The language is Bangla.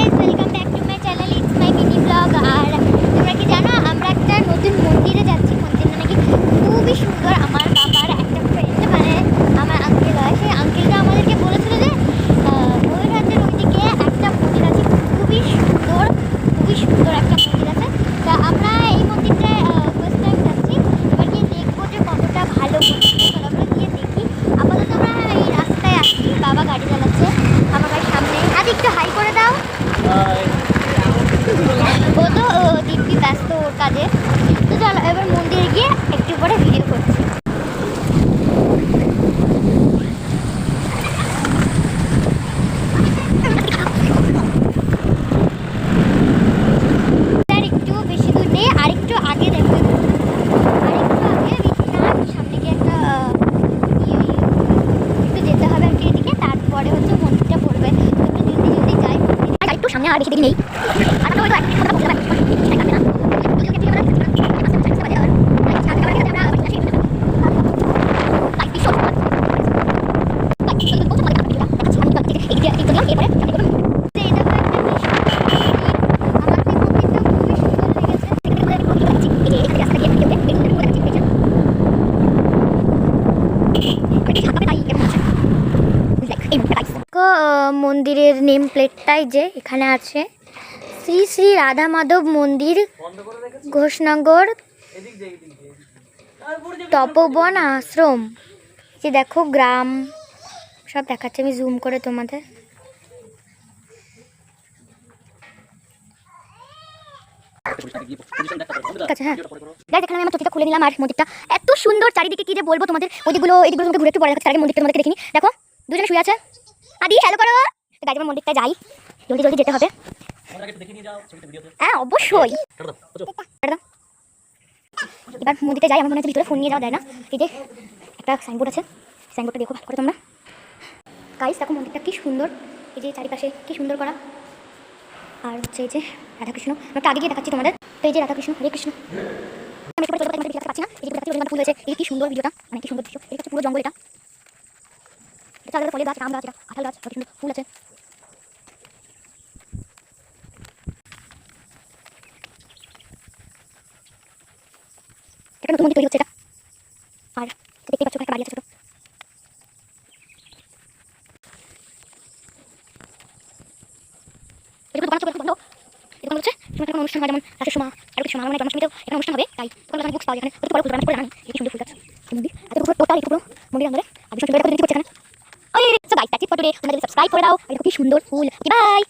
Guys, welcome back to my channel. It's my mini vlog. আর তোমরা কি জানো, আমরা একটা নতুন মন্দিরে যাচ্ছি। মন্দিরটা নাকি খুবই সুন্দর। আমার বাবার একটা ফ্রেন্ড, মানে আমার আঙ্কেল হয়, সেই আঙ্কেলটা আমাদেরকে বলেছিল যে ময়ূরহাটের ওইদিকে একটা মন্দির আছে, খুবই সুন্দর, খুবই সুন্দর একটা মন্দির আছে। তা আমরা এই মন্দিরটায় ফার্স্ট টাইম যাচ্ছি। এবার গিয়ে দেখবো যে কতটা ভালো মন্দির। চলো আমরা গিয়ে দেখি। আপাতত আমরা এই রাস্তায় আসছি, বাবা গাড়ি চালাচ্ছে আমার বাড়ির সামনে। আজ একটু হাই করে দাও। ও তো দিব্যি ব্যস্ত ওর কাজে। তো চলো এবার মন্দিরে গিয়ে একটু পরে ভিডিও করছি। আর একটু বেশি দূর নেই, আরেকটু আগে দেখো, আরেকটু আগে সামনে গিয়ে একটা একটু যেতে হবে আর কি এদিকে, তারপরে হচ্ছে মন্দিরটা পড়বে। তো জলদি জলদি যাই। একটু সামনে আর বেশি দেরি নেই। মন্দিরের নেম প্লেটটাই যে এখানে আছে, শ্রী শ্রী রাধা মাধব মন্দির, ঘোষনগর তপবন আশ্রম। যে দেখো গ্রাম সব দেখাচ্ছে, আমি জুম করে তোমাদের। ঠিক আছে, হ্যাঁ গাইস, এখানে আমি চোখটা খুলে নিলাম। আর মন্দিরটা এত সুন্দর, চারিদিকে কি যে বলবো তোমাদের। ওইদিকগুলো এদিকগুলো তোমাকে ঘুরে একটু পরে দেখাচ্ছি। আগে মন্দিরটা তোমাদেরকে দেখিনি। দেখো দুজনে শুয়ে আছে। আদি হ্যালো করো। গাইস আমরা মন্দিরটা যাই, জলদি জলদি যেতে হবে। হ্যাঁ অবশ্যই। এবার মন্দিরটা যাই। আমার মনে হচ্ছে ভিতরে ফোন নিয়ে যাওয়া যায় না। এই যে একটা সাইনবোর্ড আছে, সাইনবোর্ডটা দেখো ভালো করে তোমরা। গাইস দেখো মন্দিরটা কি সুন্দর, এই যে চারিপাশে কি সুন্দর করা। আর হচ্ছে এই যে রাধাকৃষ্ণ, একটা আগে গিয়ে দেখাচ্ছি তোমাদের। তো এই যে রাধাকৃষ্ণ, হরে কৃষ্ণ। আমি একটু পরে চলে যাচ্ছি না। এই যে দেখাচ্ছি ফুল হয়েছে, এই কি সুন্দর ভিডিওটা, মানে কি সুন্দর দৃশ্য। এটা হচ্ছে পুরো জঙ্গল, এটা এটা ফলের গাছ, আম গাছ, এটা কাঁঠাল গাছ, কত সুন্দর ফুল আছে। এটা নতুন মন্দির তৈরি হচ্ছে এটা। আর দেখতে পাচ্ছ একটা বাড়ি আছে ছোট। এটা দোকান আছে বন্ধ। এটা হচ্ছে এখানে কোনো অনুষ্ঠান হয়, যেমন রাসের সময় আর কিছু সময় মানে জন্মাষ্টমীতেও এখানে অনুষ্ঠান হবে। তাই ওখানে বুকস পাওয়া যায়। এখানে প্রতি বড় ফুল বানানো জানি এই সুন্দর ফুল গাছ। এই মন্দির এত পুরো টোটাল এই পুরো মন্দির আন্দরে আর ভীষণ সুন্দর করে তৈরি করছে এখানে। ওই so guys that's it for today. তোমরা যদি সাবস্ক্রাইব করে দাও, আর দেখো কি সুন্দর ফুল। বাই।